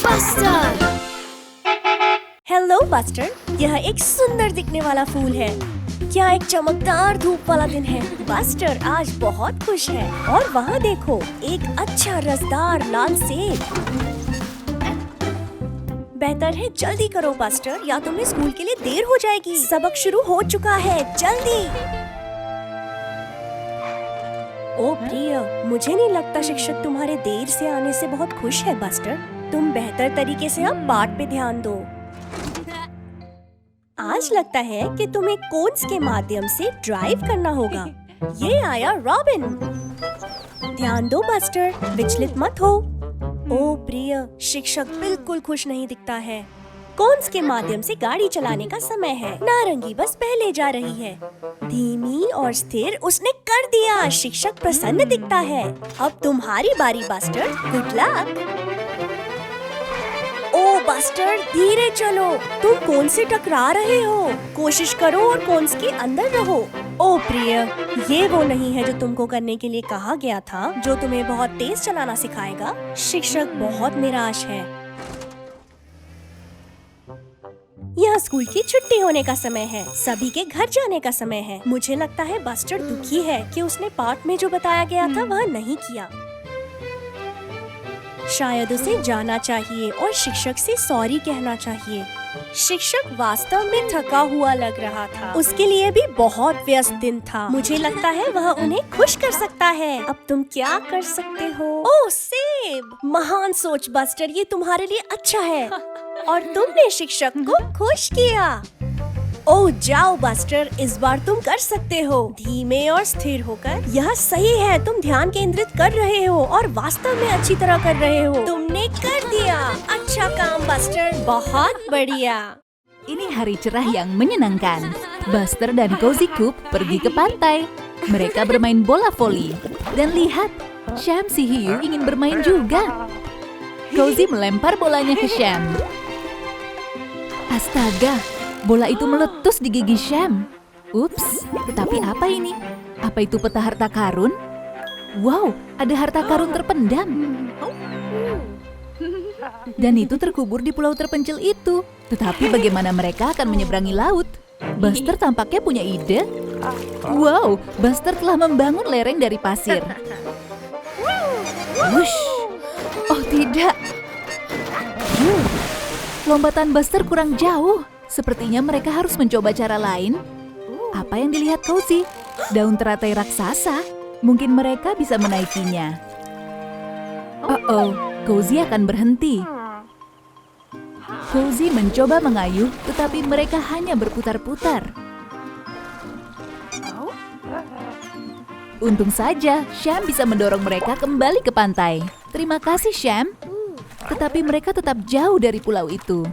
Buster! Hello buster, यह एक सुंदर दिखने वाला फूल है। क्या एक चमकदार धूप वाला दिन है। बस्टर आज बहुत खुश है और वहाँ देखो, एक अच्छा रसदार लाल सेब। बेहतर है जल्दी करो बस्टर, या तुम्हें स्कूल के लिए देर हो जाएगी। सबक शुरू हो चुका है, जल्दी। ओ प्रिय, मुझे नहीं लगता शिक्षक तुम्हारे देर से आने से बहुत खुश है बस्टर। तुम बेहतर तरीके से अब पाठ पे ध्यान दो। आज लगता है कि तुम्हें कोन्स के माध्यम से ड्राइव करना होगा। ये आया रॉबिन। ध्यान दो बस्टर, विचलित मत हो। ओ प्रिय, शिक्षक बिल्कुल खुश नहीं दिखता है। कोन्स के माध्यम से गाड़ी चलाने का समय है। नारंगी बस पहले जा रही है, धीमी और स्थिर। उसने कर दिया। शिक्षक प्रसन्न दिखता है। अब तुम्हारी बारी बस्टर, गुड लक। ओ बस्टर, धीरे चलो, तुम कौन से टकरा रहे हो। कोशिश करो और कोन्स के अंदर रहो। ओ प्रिय, ये वो नहीं है जो तुमको करने के लिए कहा गया था, जो तुम्हें बहुत तेज चलाना सिखाएगा। शिक्षक बहुत निराश है। यह स्कूल की छुट्टी होने का समय है। सभी के घर जाने का समय है। मुझे लगता है बस्टर दुखी है कि उसने पाठ में जो बताया गया था वह नहीं किया। शायद उसे जाना चाहिए और शिक्षक से सॉरी कहना चाहिए। शिक्षक वास्तव में थका हुआ लग रहा था। उसके लिए भी बहुत व्यस्त दिन था। मुझे लगता है वह उन्हें खुश कर सकता है। अब तुम क्या कर सकते हो? ओह सेब! महान सोच बस्टर, ये तुम्हारे लिए अच्छा है। और तुमने शिक्षक को खुश किया। ओह जाओ बस्टर, इस बार तुम कर सकते हो। धीमे और स्थिर होकर। यह सही है, तुम ध्यान केंद्रित कर रहे हो और वास्तव में अच्छी तरह कर रहे हो। तुमने कर दिया। अच्छा काम बस्टर, बहुत बढ़िया। Ini hari cerah yang menyenangkan. Buster dan Cozy Coupe pergi ke pantai. Mereka bermain bola voli. Dan lihat, Sham si hiu ingin bermain juga. Cozy melempar bolanya ke Sham. Astaga, bola itu meletus di gigi Sham. Ups, tetapi apa ini? Apa itu peta harta karun? Wow, ada harta karun terpendam. Dan itu terkubur di pulau terpencil itu. Tetapi bagaimana mereka akan menyeberangi laut? Buster tampaknya punya ide. Wow, Buster telah membangun lereng dari pasir. Wush! Oh tidak. Lompatan Buster kurang jauh. Sepertinya mereka harus mencoba cara lain. Apa yang dilihat Cozy? Daun teratai raksasa. Mungkin mereka bisa menaikinya. Oh, Cozy akan berhenti. Cozy mencoba mengayuh, tetapi mereka hanya berputar-putar. Untung saja, Sham bisa mendorong mereka kembali ke pantai. Terima kasih, Sham. Tetapi mereka tetap jauh dari pulau itu.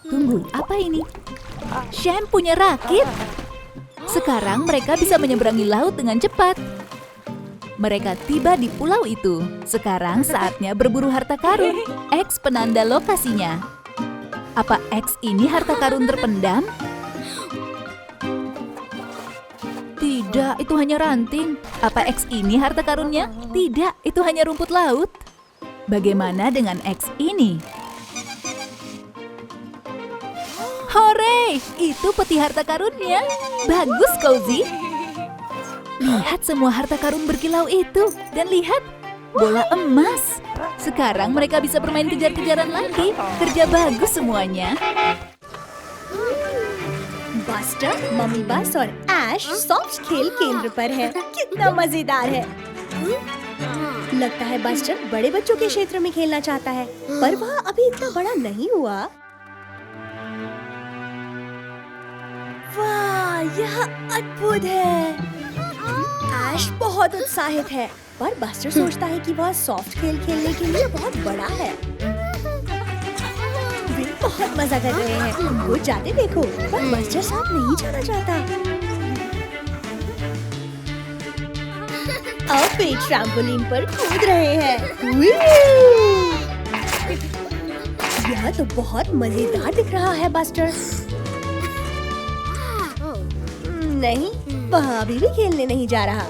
Tunggu, apa ini? Sham punya rakit. Sekarang mereka bisa menyeberangi laut dengan cepat. Mereka tiba di pulau itu. Sekarang saatnya berburu harta karun. X penanda lokasinya. Apa X ini harta karun terpendam? Tidak, itu hanya ranting. Apa X ini harta karunnya? Tidak, itu hanya rumput laut. Bagaimana dengan X ini? Hore! Itu peti harta karunnya. Bagus, Cozy. Lihat semua harta karun berkilau itu. Dan lihat, bola emas. Sekarang mereka bisa bermain kejar-kejaran lagi. Kerja bagus semuanya. Buster, mummy बस और ऐश soft खेल केंद्र पर है। कितना मजेदार है। लगता है बस्टर बड़े बच्चों के क्षेत्र में खेलना चाहता है, पर वह अभी इतना बड़ा नहीं हुआ। वाह, यह अद्भुत है। ऐश बहुत उत्साहित है, पर बस्टर सोचता है कि वह सॉफ्ट खेल खेलने के लिए बहुत बड़ा है। वे बहुत मजा कर रहे हैं। उनको जाते देखो, पर बस्टर साथ नहीं जाना चाहता। अब वे ट्रैम्पोलिन पर कूद रहे हैं। यह तो बहुत मजेदार दिख रहा है बस्टर। नहीं, वह अभी भी खेलने नहीं जा रहा।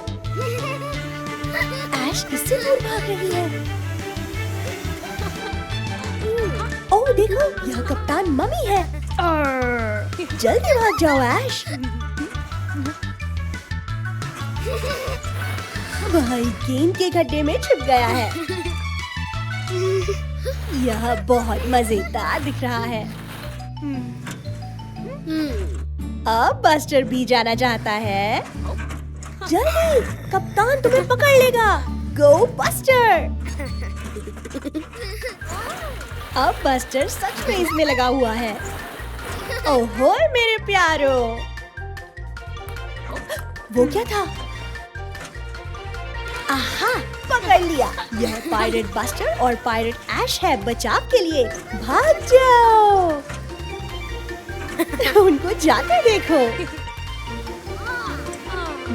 ऐश किससे दूर भाग रही है? ओह देखो, यह कप्तान मम्मी है। जल्दी भाग जाओ ऐश। वह गेंद के गड्ढे में छिप गया है। यह बहुत मजेदार दिख रहा है। अब बस्टर भी जाना चाहता है। जल्दी, कप्तान तुम्हें पकड़ लेगा। गो बस्टर। अब बस्टर सच में इसमें लगा हुआ है। ओहो मेरे प्यारो, वो क्या था? आहा, पकड़ लिया। यह पायरेट बस्टर और पायरेट ऐश है। बचाव के लिए भाग जाओ। उनको जाकर देखो।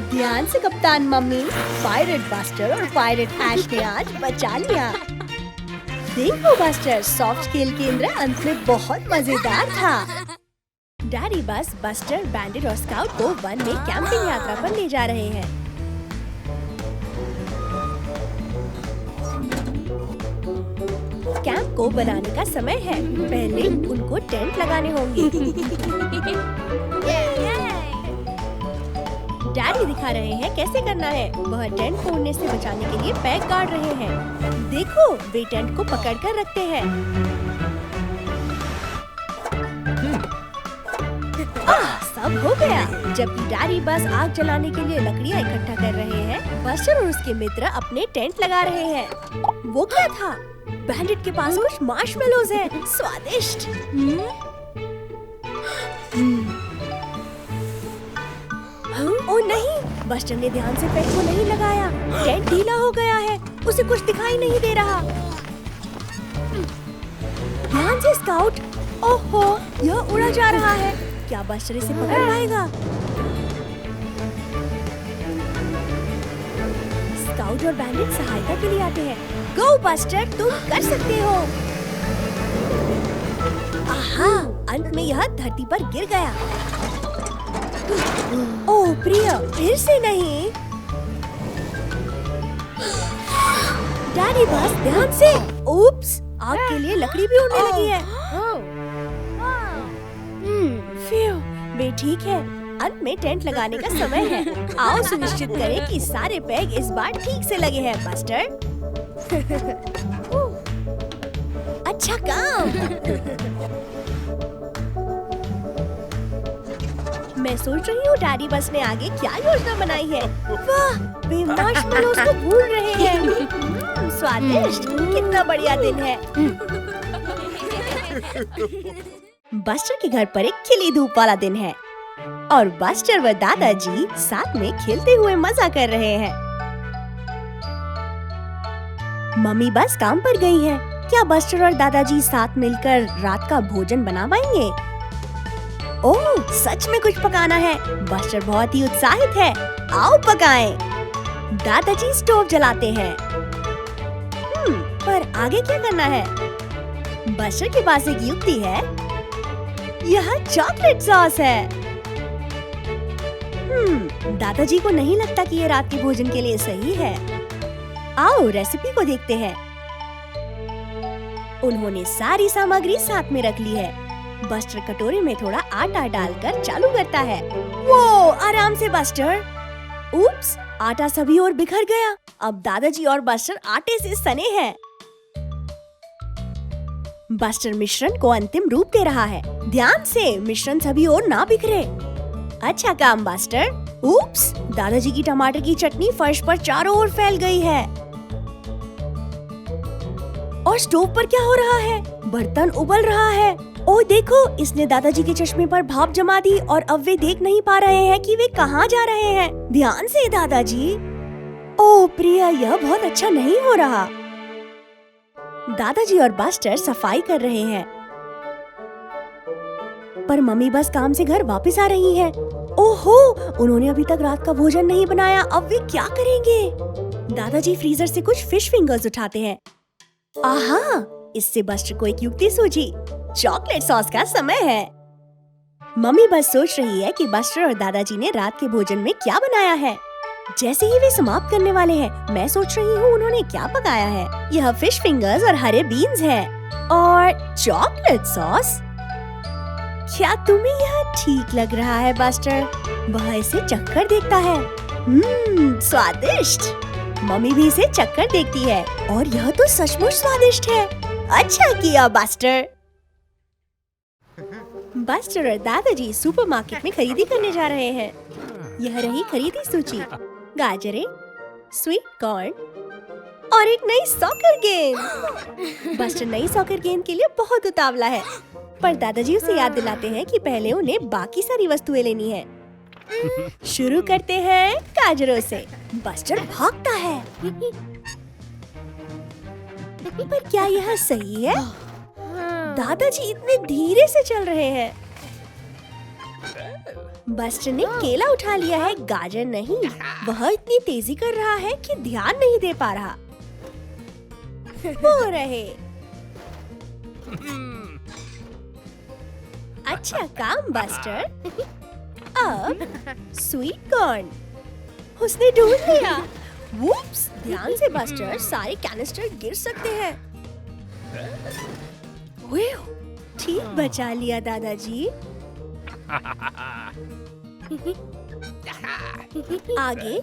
ध्यान से कप्तान मम्मी, पायरेट बस्टर और पायरेट ऐश ने आज बचा लिया। देखो बस्टर, सॉफ्ट खेल केंद्र अंत में बहुत मजेदार था। डैडी बस बस्टर, बैंडिट और स्काउट को वन में कैंपिंग यात्रा पर ले जा रहे हैं। कैंप को बनाने का समय है। पहले उनको टेंट लगाने होंगे। डैडी दिखा रहे हैं कैसे करना है। वह टेंट फोड़ने से बचाने के लिए पैक गाड़ रहे हैं। देखो, वे टेंट को पकड़कर रखते हैं। सब हो गया। जबकि डैडी बस आग जलाने के लिए लकड़ियाँ इकट्ठा कर रहे हैं, बस्टर और उसके मित्र अपने टेंट लगा रहे हैं। वो क्या था? बैंडिट के पास कुछ मार्शमेलोज है। स्वादिष्ट। ओ नहीं, बस्टर ने ध्यान से पैक को नहीं लगाया। टेंट ढीला हो गया है। उसे कुछ दिखाई नहीं दे रहा। ध्यान से स्काउट। ओहो, यह उड़ा जा रहा है। क्या बस्टर इसे पकड़ पाएगा? स्काउट और बैंडिट सहायता के लिए आते हैं। गो बस्टर, तुम कर सकते हो। आहा, अंत में यह धरती पर गिर गया। ओह प्रिया, फिर से नहीं। डैडी बस ध्यान से। उप्स, आग के लिए लकड़ी भी उड़ने लगी है। वे ठीक है। अंत में टेंट लगाने का समय है। आओ सुनिश्चित करें कि सारे पैग इस बार ठीक से लगे हैं बस्टर। अच्छा काम। मैं सोच रही हूँ डैडी बस ने आगे क्या योजना बनाई है। वाह, वे मार्शमेलोज को भून रहे हैं। स्वादिष्ट, कितना बढ़िया दिन है। बस्टर के घर पर एक खिली धूप वाला दिन है और बस्टर व दादाजी साथ में खेलते हुए मजा कर रहे हैं। मम्मी बस काम पर गई है। क्या बस्टर और दादाजी साथ मिलकर रात का भोजन बना पाएंगे? ओह, सच में कुछ पकाना है। बस्टर बहुत ही उत्साहित है। आओ पकाएं। दादाजी स्टोव जलाते हैं। पर आगे क्या करना है? बस्टर के पास एक युक्ति है। यह चॉकलेट सॉस है। दादाजी को नहीं लगता कि ये रात के भोजन के लिए सही है। आओ रेसिपी को देखते हैं। उन्होंने सारी सामग्री साथ में रख ली है। बस्टर कटोरे में थोड़ा आटा डालकर चालू करता है। वो आराम से बस्टर। उप्स, आटा सभी ओर बिखर गया। अब दादाजी और बस्टर आटे से सने हैं। बस्टर मिश्रण को अंतिम रूप दे रहा है। ध्यान से, मिश्रण सभी ओर ना बिखरे। अच्छा काम बस्टर। उप्स, दादाजी की टमाटर की चटनी फर्श पर चारों ओर फैल गई है। और स्टोव पर क्या हो रहा है? बर्तन उबल रहा है। ओह देखो, इसने दादाजी के चश्मे पर भाप जमा दी और अब वे देख नहीं पा रहे हैं कि वे कहाँ जा रहे हैं। ध्यान से दादाजी। ओह प्रिया, यह बहुत अच्छा नहीं हो रहा। दादाजी और बस्टर सफाई कर रहे हैं, पर मम्मी बस काम से घर वापस आ रही हैं। ओहो, उन्होंने अभी तक रात का भोजन नहीं बनाया। अब वे क्या करेंगे? दादाजी फ्रीजर से कुछ फिश फिंगर्स उठाते हैं। आहा, इससे बस्टर को एक युक्ति सूझी। चॉकलेट सॉस का समय है। मम्मी बस सोच रही है कि बस्टर और दादाजी ने रात के भोजन में क्या बनाया है। जैसे ही वे समाप्त करने वाले हैं, मैं सोच रही हूँ उन्होंने क्या पकाया है। यह फिश फिंगर्स और हरे बीन्स है और चॉकलेट सॉस। क्या तुम्हें यह ठीक लग रहा है बस्टर? वह इसे चखकर देखता है। स्वादिष्ट। मम्मी भी इसे चखकर देखती है और यह तो सचमुच स्वादिष्ट है। अच्छा किया बस्टर। बस्टर और दादाजी सुपरमार्केट में खरीदी करने जा रहे हैं। यह रही खरीदी सूची। गाजरें, स्वीट कॉर्न और एक नई सॉकर गेंद। बस्टर नई सॉकर गेंद के लिए बहुत उतावला है, पर दादाजी उसे याद दिलाते हैं कि पहले उन्हें बाकी सारी वस्तुएं लेनी है। शुरू करते हैं गाजरों से। बस्टर भागता है, पर क्या यह सही है? दादाजी इतने धीरे से चल रहे हैं। बस्टर ने केला उठा लिया है, गाजर नहीं। वह इतनी तेजी कर रहा है कि ध्यान नहीं दे पा रहा। वो रहे। अच्छा काम बस्टर। अब स्वीट कॉर्न उसने ढूंढ लिया। वूप्स! ध्यान से बस्टर, सारे कैनिस्टर गिर सकते हैं। ठीक बचा लिया दादाजी। आगे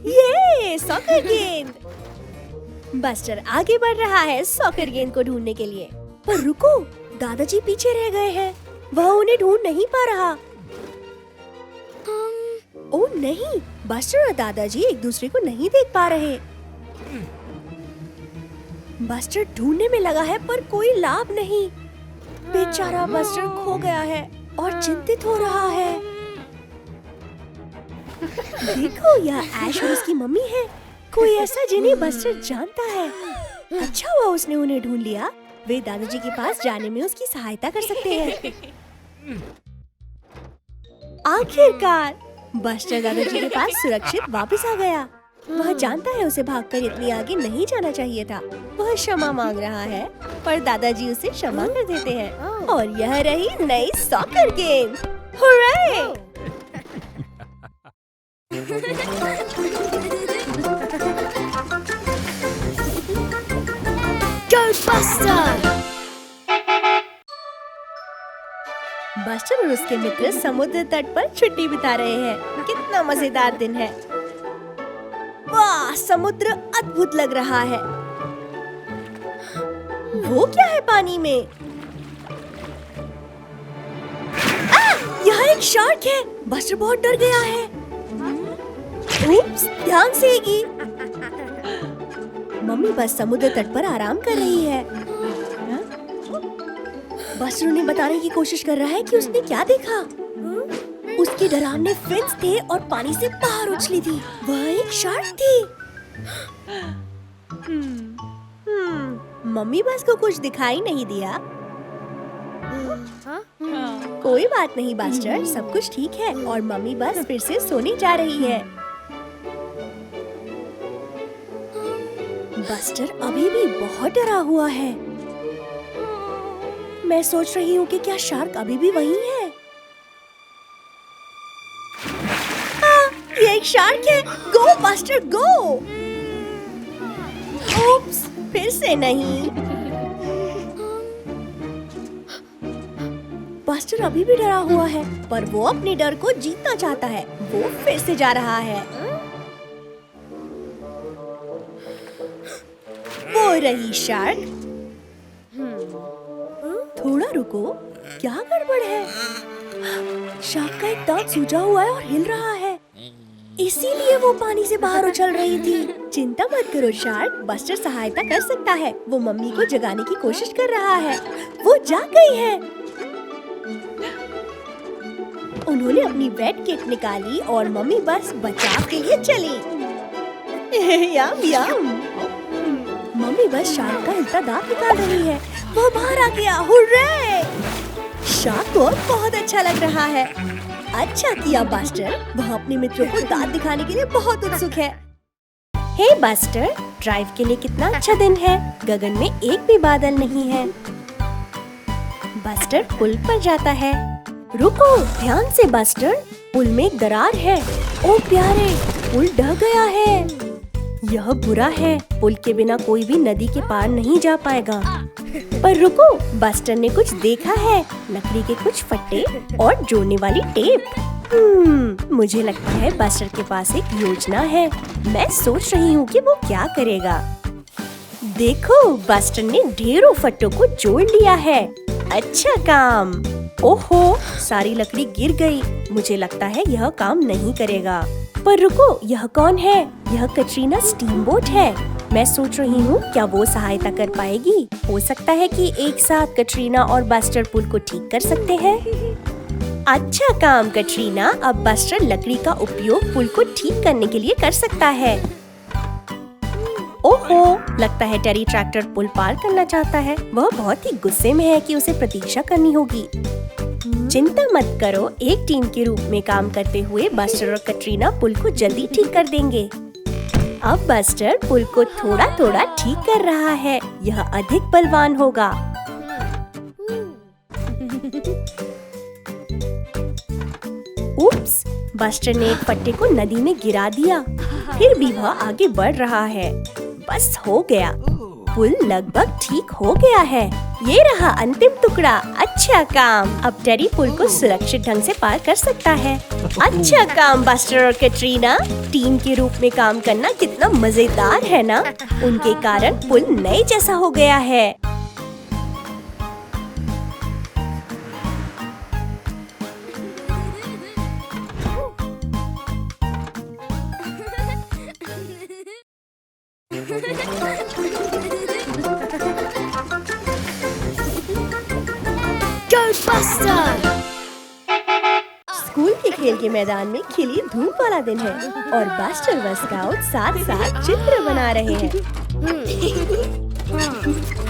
ये सॉकर गेंद। बस्टर आगे बढ़ रहा है सॉकर गेंद को ढूंढने के लिए, पर रुको, दादाजी पीछे रह गए हैं। वह उन्हें ढूंढ नहीं पा रहा। ओह नहीं, बस्टर और दादाजी एक दूसरे को नहीं देख पा रहे। बस्टर ढूंढने में लगा है पर कोई लाभ नहीं। बेचारा बस्टर खो गया है और चिंतित हो रहा है। देखो, यह ऐश और उसकी मम्मी है। कोई ऐसा जिन्हें बस्टर जानता है। अच्छा हुआ उसने उन्हें ढूंढ लिया। वे दादाजी के पास जाने में उसकी सहायता कर सकते हैं। आखिरकार बस्टर दादाजी के पास सुरक्षित वापस आ गया। वह जानता है उसे भागकर इतनी आगे नहीं जाना चाहिए था। वह क्षमा मांग रहा है, पर दादाजी उसे क्षमा कर देते हैं। और यह रही नई सॉकर गेम। हुर्रे! बस्टर और उसके मित्र समुद्र तट पर छुट्टी बिता रहे हैं। कितना मजेदार दिन है। वाह, समुद्र अद्भुत लग रहा है। वो क्या है पानी में? यहाँ एक शार्क है। बस्टर बहुत डर गया है। उप्स, ध्यान से गी। मम्मी बस समुद्र तट पर आराम कर रही है। बस्टर उन्हें बताने की कोशिश कर रहा है कि उसने क्या देखा। उसके डरावने फिन्स थे और पानी से बाहर उछली थी। वह एक शार्क थी। मम्मी बस को कुछ दिखाई नहीं दिया। कोई बात नहीं बस्टर, सब कुछ ठीक है और मम्मी बस फिर से सोने जा रही है। बस्टर अभी भी बहुत डरा हुआ है। मैं सोच रही हूँ कि क्या शार्क अभी भी वहीं है। ये एक शार्क है। गो बस्टर गो। ओप्स, फिर से नहीं। बस्टर अभी भी डरा हुआ है, पर वो अपने डर को जीतना चाहता है। वो फिर से जा रहा है। वो रही शार्क। थोड़ा रुको, क्या गड़बड़ है? शार्क का एक दांत सूजा हुआ है और हिल रहा है, इसीलिए वो पानी से बाहर उछल रही थी। चिंता मत करो शार्क, बस्टर सहायता कर सकता है। वो मम्मी को जगाने की कोशिश कर रहा है। वो जाग गई है। उन्होंने अपनी वेट किट निकाली और मम्मी बस बचाव के लिए चली। यम यम। मम्मी बस शार्क का हिलता दांत निकाल रही है। वो बाहर आ गया। हुर्रे! शार्क को बहुत अच्छा लग रहा है। अच्छा किया बस्टर, वह अपने मित्रों को दांत दिखाने के लिए बहुत उत्सुक है। हे बस्टर, ड्राइव के लिए कितना अच्छा दिन है। गगन में एक भी बादल नहीं है। बस्टर पुल पर जाता है। रुको, ध्यान से बस्टर, पुल में एक दरार है। ओ प्यारे, पुल ढह गया है। यह बुरा है, पुल के बिना कोई भी नदी के पार नहीं जा पाएगा। पर रुको, बस्टर ने कुछ देखा है, लकड़ी के कुछ फट्टे और जोड़ने वाली टेप। मुझे लगता है बस्टर के पास एक योजना है। मैं सोच रही हूँ कि वो क्या करेगा। देखो, बस्टर ने ढेरों फट्टों को जोड़ लिया है। अच्छा काम। ओहो, सारी लकड़ी गिर गई। मुझे लगता है यह काम नहीं करेगा। पर रुको, यह कौन है? यह कटरीना स्टीमबोट है। मैं सोच रही हूँ क्या वो सहायता कर पाएगी। हो सकता है कि एक साथ कटरीना और बस्टर पुल को ठीक कर सकते हैं। अच्छा काम कटरीना। अब बस्टर लकड़ी का उपयोग पुल को ठीक करने के लिए कर सकता है। ओहो, लगता है टेरी ट्रैक्टर पुल पार करना चाहता है। वह बहुत ही गुस्से में है कि उसे प्रतीक्षा करनी होगी। चिंता मत करो, एक टीम के रूप में काम करते हुए बस्टर और कटरीना पुल को जल्दी ठीक कर देंगे। अब बस्टर पुल को थोड़ा थोड़ा ठीक कर रहा है। यह अधिक बलवान होगा। उप्स, बस्टर ने एक फट्टे को नदी में गिरा दिया। फिर भी वह आगे बढ़ रहा है। बस हो गया, पुल लगभग ठीक हो गया है। ये रहा अंतिम टुकड़ा। अच्छा काम। अब टेरी पुल को सुरक्षित ढंग से पार कर सकता है। अच्छा काम बस्टर और कटरीना। टीम के रूप में काम करना कितना मजेदार है ना? उनके कारण पुल नए जैसा हो गया है। स्कूल के खेल के मैदान में खिली धूप वाला दिन है और बस्टर व स्काउट साथ साथ चित्र बना रहे हैं।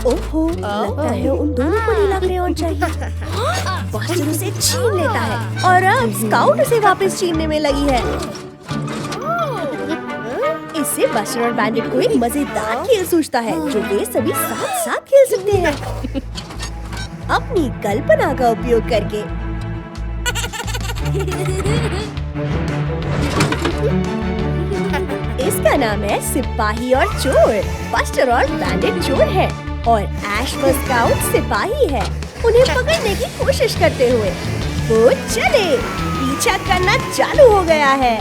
ओहो, लगता है उन दोनों को नीला क्रेयॉन चाहिए। बस्टर उसे छीन लेता है और अब स्काउट उसे वापस छीनने में लगी है। इससे बस्टर और बैंडिट को एक मजेदार खेल सूझता है जो वे सभी साथ साथ खेल सकते हैं अपनी कल्पना का उपयोग करके। इसका नाम है सिपाही और चोर। बस्टर और बैंडिट चोर है और ऐश व स्काउट सिपाही है, उन्हें पकड़ने की कोशिश करते हुए। वो चले, पीछा करना चालू हो गया है।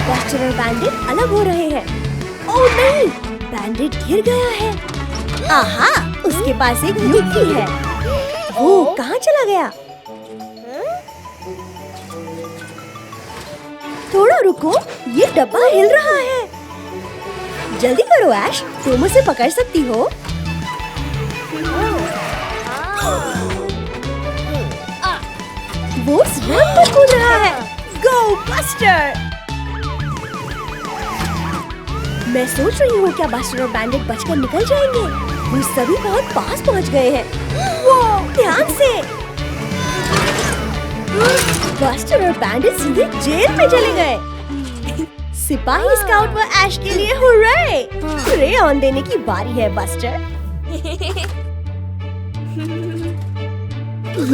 बस्टर और बैंडिट अलग हो रहे हैं। ओह नहीं, बैंडिट गिर गया है। आहा, उसके पास एक युक्ति है। वो कहाँ चला गया? थोड़ा रुको, ये डब्बा हिल रहा है। जल्दी करो ऐश, तुम उसे पकड़ सकती हो। वो स्विंग पर कूद रहा है। गो बस्टर! मैं सोच रही हूँ क्या बस्टर और बैंडिट बचकर निकल जाएंगे? वो सभी बहुत पास पहुँच गए हैं। वो ध्यान से! बस्टर और बैंडिट सीधे जेल में चले गए। सिपाही स्काउट व ऐश के लिए हुर्रे! क्रेयॉन देने की बारी है बस्टर।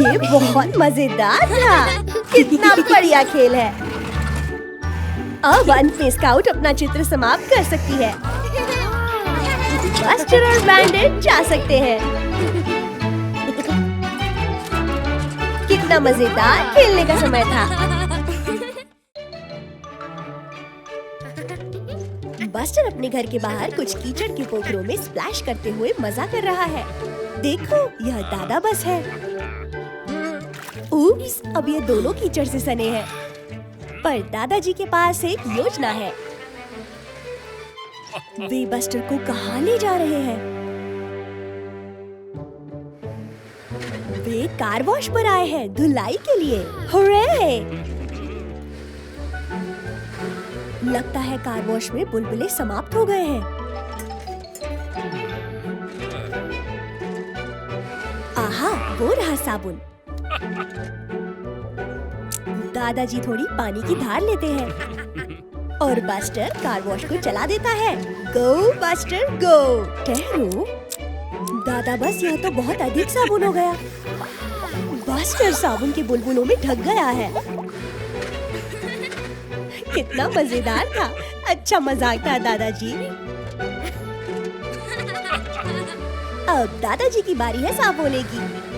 ये बहुत मजेदार था। कितना बढ़िया खेल है। अब अंत में स्काउट अपना चित्र समाप्त कर सकती है। बस्टर और बैंडिट जा सकते हैं। कितना मजेदार खेलने का समय था। बस्टर अपने घर के बाहर कुछ कीचड़ के पोखरों में स्प्लैश करते हुए मजा कर रहा है। देखो, यह दादा बस है। उप्स, अब ये दोनों कीचड़ से सने हैं। पर दादाजी के पास एक योजना है। वे बस्टर को कहाँ ले जा रहे हैं? वे कार वॉश पर आए हैं धुलाई के लिए। हुर्रे! लगता है कार वॉश में बुलबुले समाप्त हो गए हैं। आहा, वो रहा साबुन। दादाजी थोड़ी पानी की धार लेते हैं और बस्टर कार वॉश को चला देता है। गो बस्टर गो! ठहरो दादा, बस यह तो बहुत अधिक साबुन हो गया। बस्टर साबुन के बुलबुलों में ढक गया है। कितना मजेदार था। अच्छा मजाक था दादाजी। अब दादाजी की बारी है साफ होने की।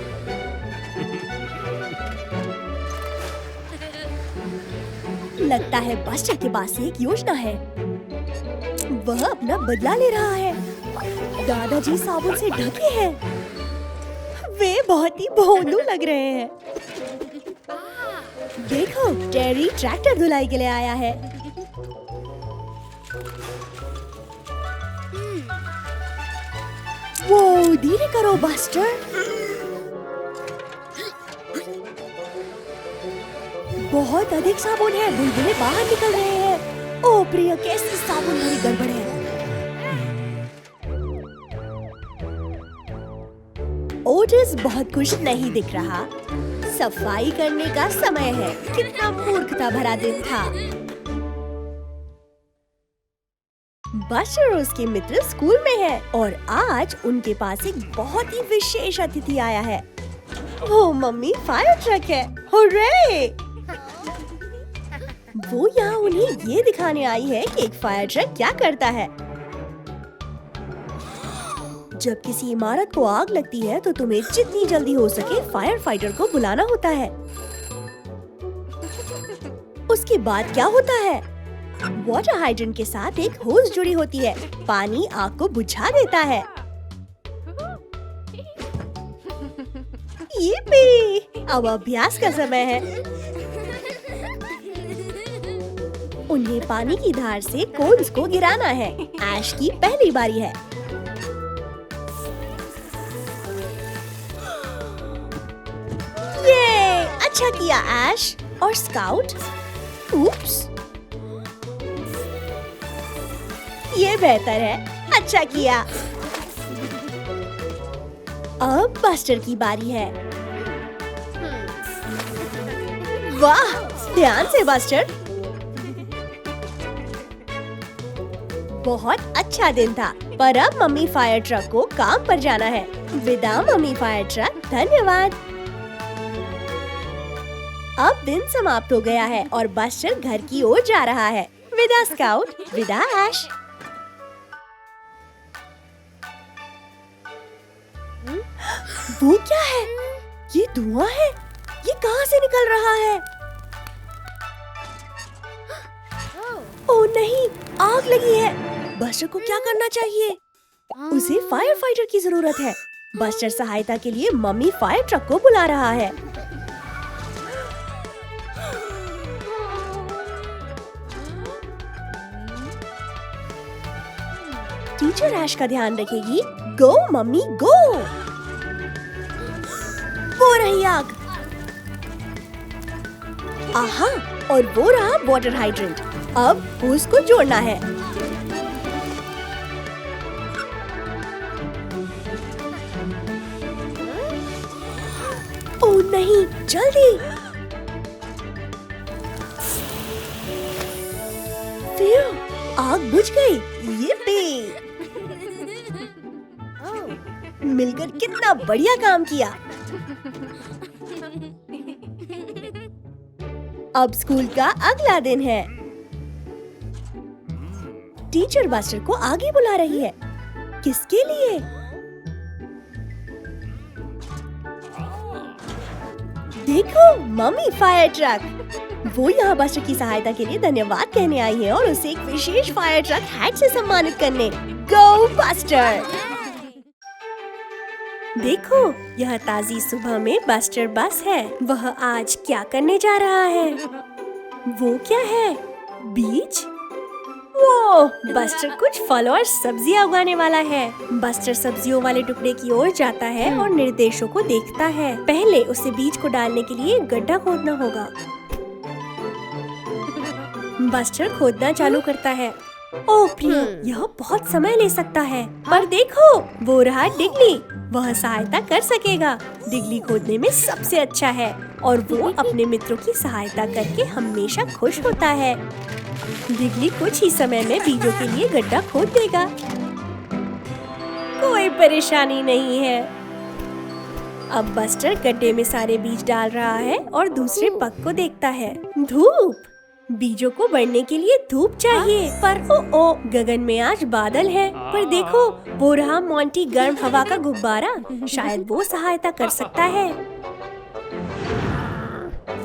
लगता है बस्टर के पास एक योजना है। वह अपना बदला ले रहा है। दादाजी साबुन से ढके हैं। वे बहुत ही भोंदू लग रहे हैं। देखो, टेरी ट्रैक्टर धुलाई के लिए आया है। वो धीरे करो बस्टर। बहुत अधिक साबुन है, बुलबुले बाहर निकल रहे हैं। ओ प्रिया, कैसी साबुन भरी गड़बड़ है। ओटिस बहुत खुश नहीं दिख रहा। सफाई करने का समय है। कितना मूर्खता भरा दिन था। बस्टर और उसके मित्र स्कूल में है और आज उनके पास एक बहुत ही विशेष अतिथि आया है। वो मम्मी फायर ट्रक है। हुर्रे! वो यहाँ उन्हें ये दिखाने आई है कि एक फायर ट्रक क्या करता है। जब किसी इमारत को आग लगती है तो तुम्हें जितनी जल्दी हो सके फायर फाइटर को बुलाना होता है। उसके बाद क्या होता है? वाटर हाइड्रेंट के साथ एक होस जुड़ी होती है। पानी आग को बुझा देता है। यिप्पी! अब अभ्यास का समय है। उन्हें पानी की धार से कोन्स को गिराना है। ऐश की पहली बारी है। ये अच्छा किया ऐश और स्काउट। उप्स, ये बेहतर है। अच्छा किया। अब बस्टर की बारी है। वाह, ध्यान से बस्टर। बहुत अच्छा दिन था, पर अब मम्मी फायर ट्रक को काम पर जाना है। विदा मम्मी फायर ट्रक, धन्यवाद। अब दिन समाप्त हो गया है और बस्टर घर की ओर जा रहा है। विदा स्काउट, विदा ऐश। वो क्या है? ये धुआं है। ये कहाँ से निकल रहा है? ओह नहीं, आग लगी है। बस्टर को क्या करना चाहिए? उसे फायर फाइटर की जरूरत है। बस्टर सहायता के लिए मम्मी फायर ट्रक को बुला रहा है। टीचर ऐश का ध्यान रखेगी। गो मम्मी गो। वो रही आग। आहा, और वो रहा वाटर हाइड्रेंट। अब होस को जोड़ना है। ओह नहीं, जल्दी। फिर आग बुझ गई। ये मिलकर कितना बढ़िया काम किया। अब स्कूल का अगला दिन है। टीचर बस्टर को आगे बुला रही है। किसके लिए? देखो, मम्मी फायर ट्रक। वो यहाँ बस्टर की सहायता के लिए धन्यवाद कहने आई है और उसे एक विशेष फायर ट्रक हैट से सम्मानित करने। गो बस्टर! देखो, यह ताजी सुबह में बस्टर बस है। वह आज क्या करने जा रहा है? वो क्या है? बीज? वो बस्टर कुछ फल और सब्जियां उगाने वाला है। बस्टर सब्जियों वाले टुकड़े की ओर जाता है और निर्देशों को देखता है। पहले उसे बीज को डालने के लिए गड्ढा खोदना होगा। बस्टर खोदना चालू करता है। ओह प्रिया, यह बहुत समय ले सकता है। पर देखो, वो रहा डिगली। वह सहायता कर सकेगा। डिगली खोदने में सबसे अच्छा है और वो अपने मित्रों की सहायता करके हमेशा खुश होता है। डिगली कुछ ही समय में बीजों के लिए गड्ढा खोद देगा। कोई परेशानी नहीं है। अब बस्टर गड्ढे में सारे बीज डाल रहा है और दूसरे पग को देखता है। धूप! बीजों को बढ़ने के लिए धूप चाहिए। पर ओ गगन में आज बादल है। पर देखो, वो रहा मोंटी गर्म हवा का गुब्बारा। शायद वो सहायता कर सकता है।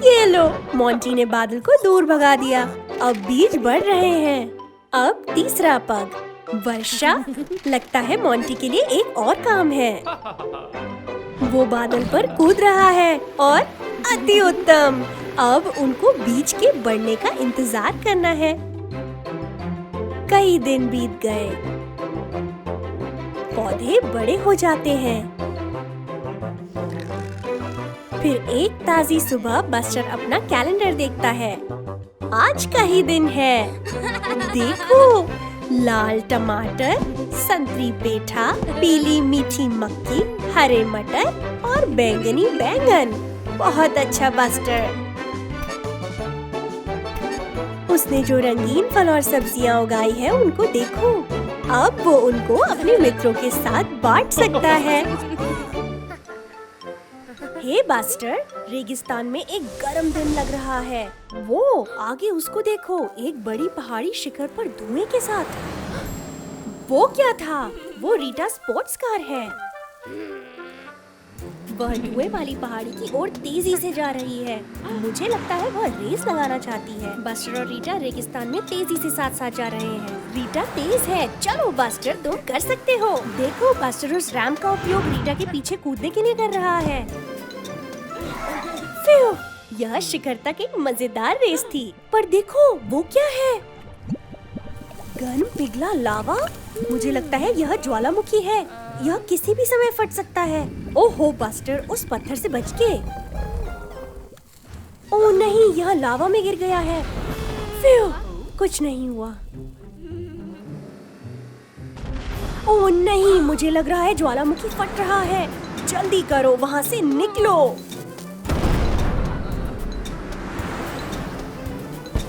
ये लो, मोंटी ने बादल को दूर भगा दिया। अब बीज बढ़ रहे हैं। अब तीसरा पग, वर्षा। लगता है मोंटी के लिए एक और काम है। वो बादल पर कूद रहा है और अति उत्तम। अब उनको बीज के बढ़ने का इंतजार करना है। कई दिन बीत गए। पौधे बड़े हो जाते हैं। फिर एक ताजी सुबह बस्टर अपना कैलेंडर देखता है। आज का ही दिन है। देखो, लाल टमाटर, संतरी पेठा, पीली मीठी मक्की, हरे मटर और बैंगनी बैंगन। बहुत अच्छा बस्टर। उसने जो रंगीन फल और सब्जियां उगाई है उनको देखो। अब वो उनको अपने मित्रों के साथ बांट सकता है। हे बस्टर, रेगिस्तान में एक गर्म दिन लग रहा है। वो आगे उसको देखो, एक बड़ी पहाड़ी शिखर पर धुएं के साथ। वो क्या था? वो रीटा स्पोर्ट्स कार है। वह धुएं वाली पहाड़ी की ओर तेजी से जा रही है। मुझे लगता है वह रेस लगाना चाहती है। बस्टर और रीटा रेगिस्तान में तेजी से साथ साथ जा रहे हैं। रीटा तेज है। चलो बस्टर, तुम कर सकते हो। देखो, बस्टर उस रैंप का उपयोग रीटा के पीछे कूदने के लिए कर रहा है। फिर यह शिखर तक एक मजेदार रेस थी। पर देखो, वो क्या है? गर्म पिघला लावा। मुझे लगता है यह ज्वालामुखी है। यह किसी भी समय फट सकता है। ओहो बस्टर, उस पत्थर से बच के। ओह नहीं, यह लावा में गिर गया है। फिर कुछ नहीं हुआ। ओह नहीं, मुझे लग रहा है ज्वालामुखी फट रहा है। जल्दी करो, वहाँ से निकलो।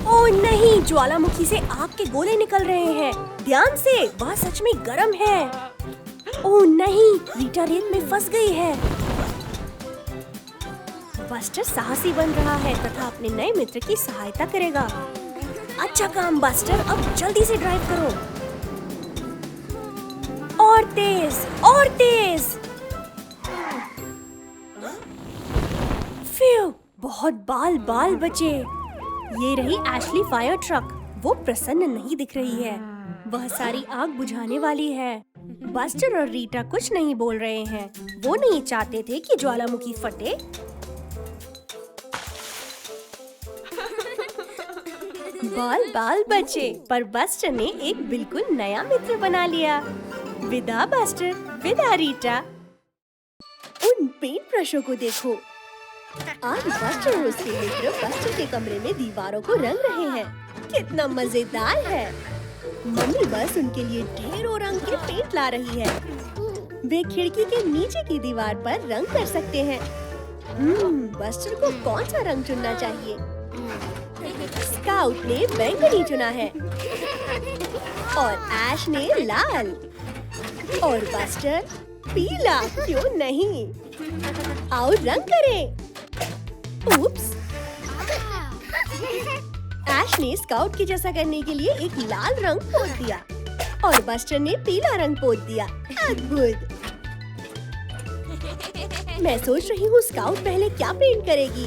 ओह नहीं, ज्वालामुखी से आग के गोले निकल रहे हैं। ध्यान से, वह सच में गर्म है। ओह नहीं, रीटा रेत में फंस गई है। बस्टर साहसी बन रहा है तथा अपने नए मित्र की सहायता करेगा। अच्छा काम बस्टर, अब जल्दी से ड्राइव करो। और तेज, और तेज। फिर बहुत बाल बचे। ये रही एशली फायर ट्रक। वो प्रसन्न नहीं दिख रही है। वह सारी आग बुझाने वाली है। बस्टर और रीटा कुछ नहीं बोल रहे हैं। वो नहीं चाहते थे कि ज्वालामुखी फटे। बाल बचे, पर बस्टर ने एक बिल्कुल नया मित्र बना लिया। विदा बस्टर, विदा रीटा। उन पेंट ब्रशों को देखो। आज बस्टर और उसके मित्र बस्टर के कमरे में दीवारों को रंग रहे हैं। कितना मजेदार है। मम्मी बस उनके लिए ढेरों रंग के पेंट ला रही है। वे खिड़की के नीचे की दीवार पर रंग कर सकते हैं। बस्टर को कौन सा रंग चुनना चाहिए? स्काउट ने बैंगनी चुना है और ऐश ने लाल और बस्टर पीला। क्यों नहीं? आओ रंग करें। उप्स! ऐश ने स्काउट के जैसा करने के लिए एक लाल रंग पोत दिया और बस्टर ने पीला रंग पोत दिया। अद्भुत! मैं सोच रही हूँ स्काउट पहले क्या पेंट करेगी।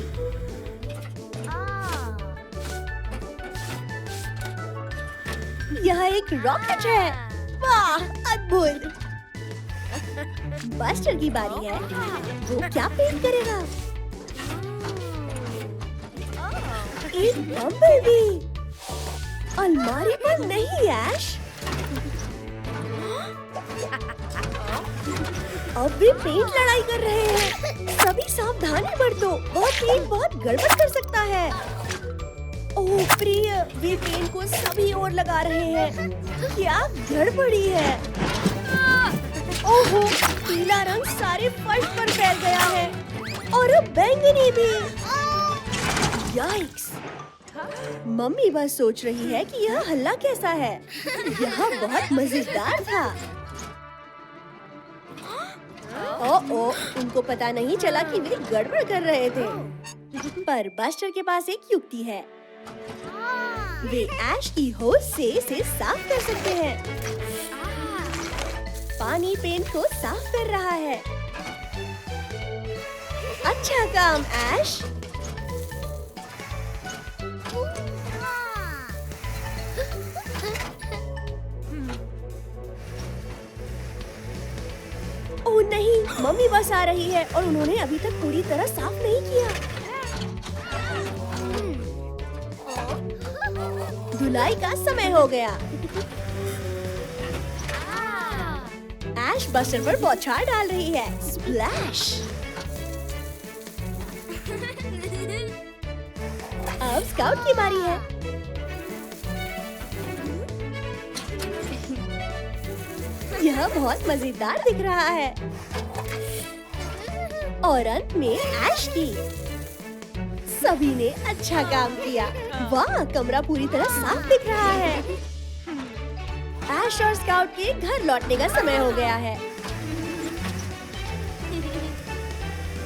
यह एक रॉकेट है। वाह, अद्भुत! बस्टर की बारी है। वो क्या पेंट करेगा? एक बम्बलबी। अलमारी पर नहीं ऐश। अब वे पेंट लड़ाई कर रहे हैं। सभी सावधानी बरतो, वह पेंट बहुत गड़बड़ कर सकता है। ओह प्रिय, वे पेंट को सभी ओर लगा रहे हैं। क्या गड़बड़ी है। ओहो, पीला रंग सारे फर्श पर फैल गया है और अब बैंगनी भी। याइक्स! मम्मी बस सोच रही है कि यह हल्ला कैसा है। यह बहुत मजेदार था। ओह, उनको पता नहीं चला कि वे गड़बड़ कर रहे थे। पर बस्टर के पास एक युक्ति है। वे ऐश की होस से इसे साफ कर सकते हैं। पानी पेंट को साफ कर रहा है। अच्छा काम ऐश। ओह नहीं, मम्मी बस आ रही है और उन्होंने अभी तक पूरी तरह साफ नहीं किया। धुलाई का समय हो गया। ऐश बस्टर पर बौछार डाल रही है। स्प्लैश। अब स्काउट की बारी है। यह बहुत मजेदार दिख रहा है। और अंत में ऐश की। सभी ने अच्छा काम किया। वाह, कमरा पूरी तरह साफ दिख रहा है। ऐश और स्काउट के घर लौटने का समय हो गया है।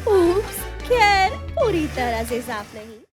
उप्स, खैर पूरी तरह से साफ नहीं।